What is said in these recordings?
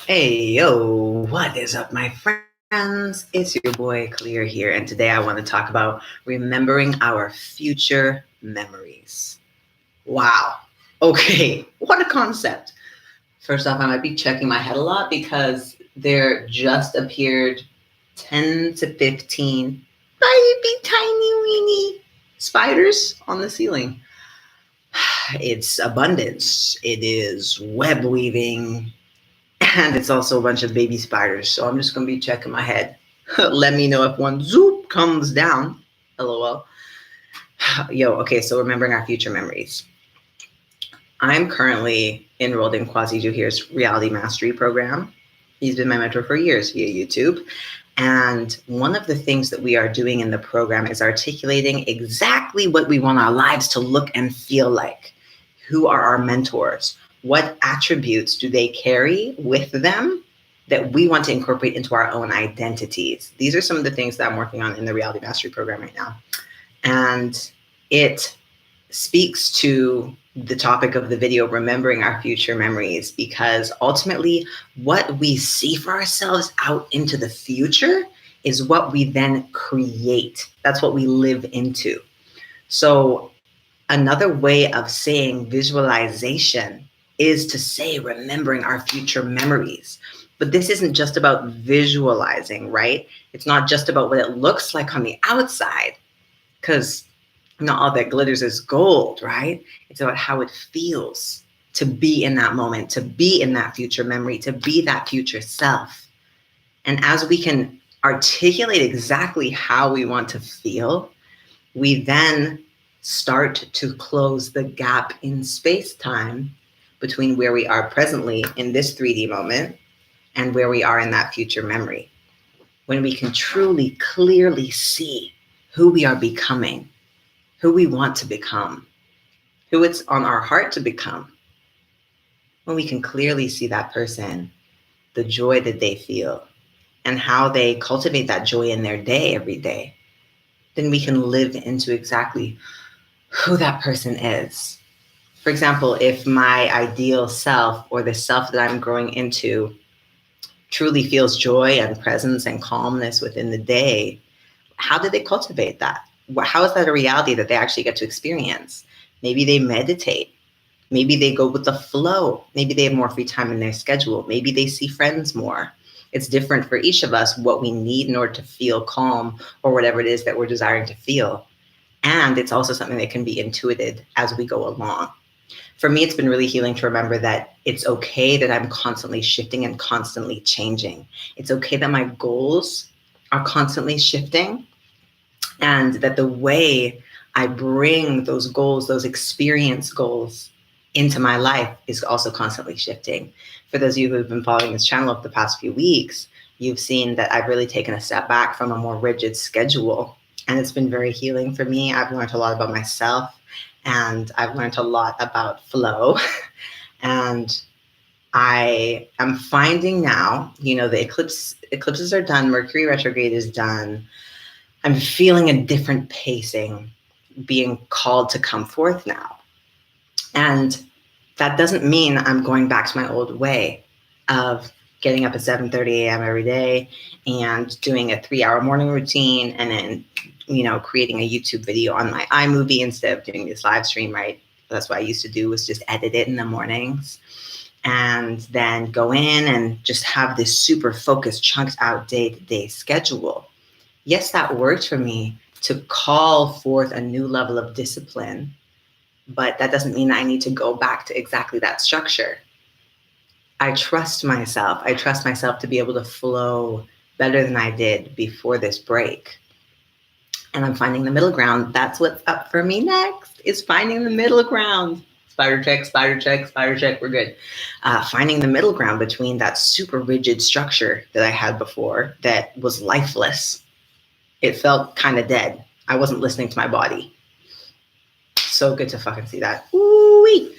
Hey, yo, what is up, my friends? It's your boy Clear here, and today I want to talk about remembering our future memories. Wow. Okay, what a concept. First off, I might be checking my head a lot because there just appeared 10 to 15 baby tiny weeny spiders on the ceiling. It's abundance. It is web weaving. And it's also a bunch of baby spiders. So I'm just going to be checking my head. Let me know if one zoop comes down. LOL. Yo, okay, so remembering our future memories. I'm currently enrolled in Quasi Juhir's reality mastery program. He's been my mentor for years via YouTube. And one of the things that we are doing in the program is articulating exactly what we want our lives to look and feel like. Who are our mentors? What attributes do they carry with them that we want to incorporate into our own identities? These are some of the things that I'm working on in the reality mastery program right now. And it speaks to the topic of the video, remembering our future memories, because ultimately what we see for ourselves out into the future is what we then create. That's what we live into. So another way of saying visualization is to say remembering our future memories. But this isn't just about visualizing, right? It's not just about what it looks like on the outside, because not all that glitters is gold, right? It's about how it feels to be in that moment, to be in that future memory, to be that future self. And as we can articulate exactly how we want to feel, we then start to close the gap in space time between where we are presently in this 3D moment and where we are in that future memory. When we can truly, clearly see who we are becoming, who we want to become, who it's on our heart to become, when we can clearly see that person, the joy that they feel, and how they cultivate that joy in their day every day, then we can live into exactly who that person is. For example, if my ideal self or the self that I'm growing into truly feels joy and presence and calmness within the day, how do they cultivate that? How is that a reality that they actually get to experience? Maybe they meditate. Maybe they go with the flow. Maybe they have more free time in their schedule. Maybe they see friends more. It's different for each of us what we need in order to feel calm or whatever it is that we're desiring to feel. And it's also something that can be intuited as we go along. For me, it's been really healing to remember that it's okay that I'm constantly shifting and constantly changing. It's okay that my goals are constantly shifting, and that the way I bring those goals, those experience goals into my life is also constantly shifting. For those of you who have been following this channel over the past few weeks, you've seen that I've really taken a step back from a more rigid schedule. And it's been very healing for me. I've learned a lot about myself, and I've learned a lot about flow. And I am finding now, the eclipses are done, Mercury retrograde is done. I'm feeling a different pacing being called to come forth now. And that doesn't mean I'm going back to my old way of getting up at 7:30 a.m. every day and doing a 3-hour morning routine, and then, creating a YouTube video on my iMovie instead of doing this live stream, right? That's what I used to do, was just edit it in the mornings and then go in and just have this super focused, chunked out day-to-day schedule. Yes, that worked for me to call forth a new level of discipline, but that doesn't mean I need to go back to exactly that structure. I trust myself. I trust myself to be able to flow better than I did before this break. And I'm finding the middle ground. That's what's up for me next, is finding the middle ground. Spider check, spider check, spider check, we're good. Finding the middle ground between that super rigid structure that I had before that was lifeless. It felt kind of dead. I wasn't listening to my body. So good to fucking see that. Ooh-wee.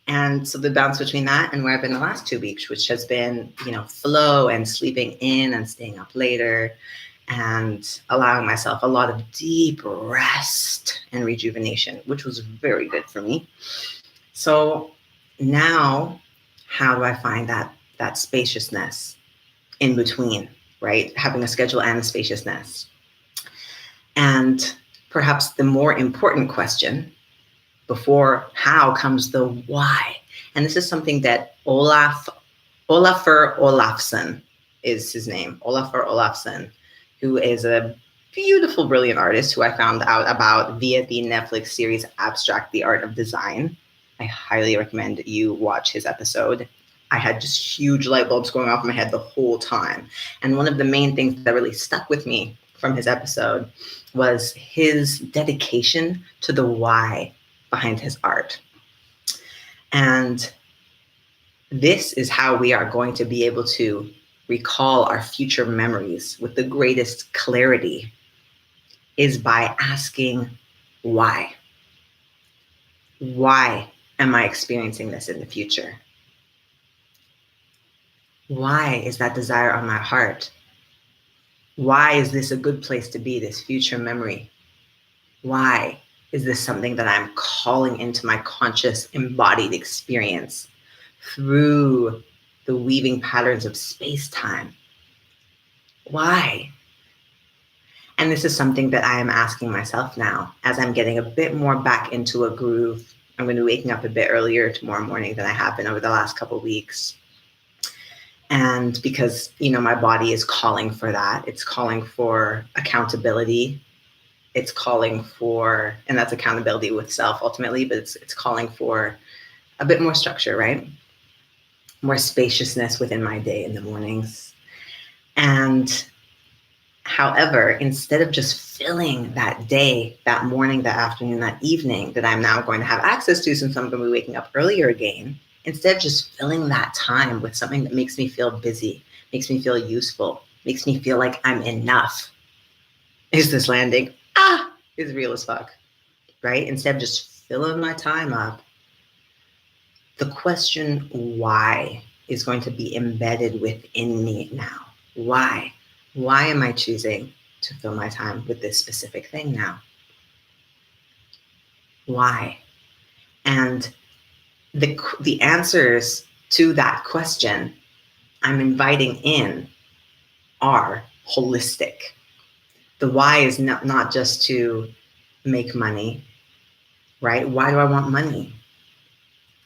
And so the balance between that and where I've been the last 2 weeks, which has been, flow and sleeping in and staying up later and allowing myself a lot of deep rest and rejuvenation, which was very good for me. So now, how do I find that that spaciousness in between, right? Having a schedule and a spaciousness. And perhaps the more important question before how comes the why. And this is something that Olafur Olafsson is his name, Olafur Olafsson, who is a beautiful, brilliant artist who I found out about via the Netflix series Abstract: The Art of Design. I highly recommend you watch his episode. I had just huge light bulbs going off in my head the whole time. And one of the main things that really stuck with me from his episode was his dedication to the why behind his art. And this is how we are going to be able to recall our future memories with the greatest clarity, is by asking why. Why am I experiencing this in the future? Why is that desire on my heart? Why is this a good place to be, this future memory? Why is this something that I'm calling into my conscious embodied experience through the weaving patterns of space-time? Why? And this is something that I am asking myself now as I'm getting a bit more back into a groove. I'm going to be waking up a bit earlier tomorrow morning than I have been over the last couple of weeks. And because, my body is calling for that. It's calling for accountability. It's calling for, and that's accountability with self ultimately, but it's calling for a bit more structure, right? More spaciousness within my day in the mornings. And however, instead of just filling that day, that morning, that afternoon, that evening that I'm now going to have access to since I'm going to be waking up earlier again, instead of just filling that time with something that makes me feel busy, makes me feel useful, makes me feel like I'm enough. Is this landing? Is real as fuck, right? Instead of just filling my time up, the question why is going to be embedded within me now. Why? Why am I choosing to fill my time with this specific thing now? Why? And the answers to that question I'm inviting in are holistic. The why is not just to make money, right? Why do I want money?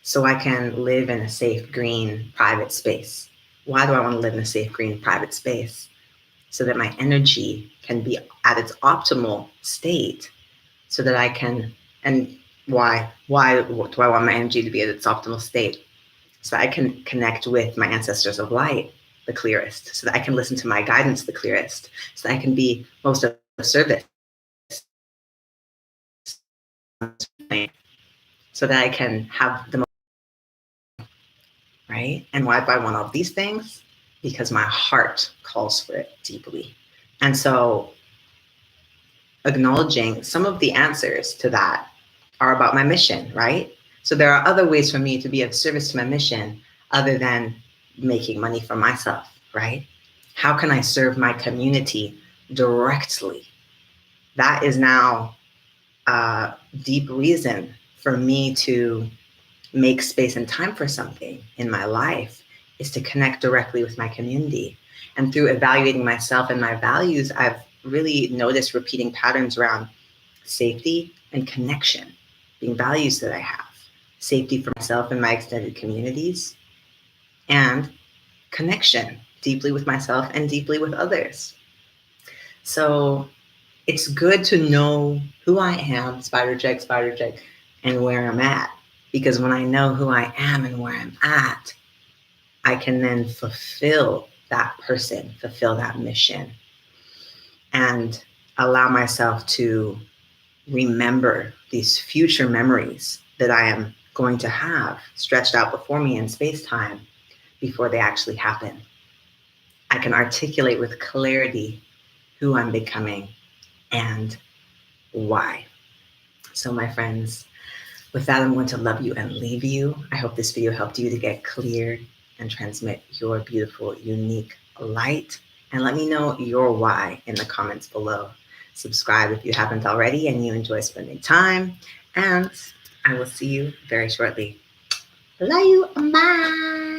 So I can live in a safe, green, private space. Why do I want to live in a safe, green, private space? So that my energy can be at its optimal state, so that I can, and why do I want my energy to be at its optimal state? So that I can connect with my ancestors of light the clearest, so that I can listen to my guidance the clearest, so that I can be most of service, so that I can have the most, right? And why do I want all these things? Because my heart calls for it deeply. And so acknowledging some of the answers to that are about my mission, right? So there are other ways for me to be of service to my mission other than making money for myself, right? How can I serve my community directly? That is now a deep reason for me to make space and time for something in my life, is to connect directly with my community. And through evaluating myself and my values, I've really noticed repeating patterns around safety and connection being values that I have. Safety for myself and my extended communities, and connection deeply with myself and deeply with others. So it's good to know who I am, spider check, and where I'm at. Because when I know who I am and where I'm at, I can then fulfill that person, fulfill that mission, and allow myself to remember these future memories that I am going to have stretched out before me in space-time before they actually happen. I can articulate with clarity who I'm becoming and why. So my friends, with that, I'm going to love you and leave you. I hope this video helped you to get clear and transmit your beautiful, unique light. And let me know your why in the comments below. Subscribe if you haven't already and you enjoy spending time. And I will see you very shortly. Love you. Bye.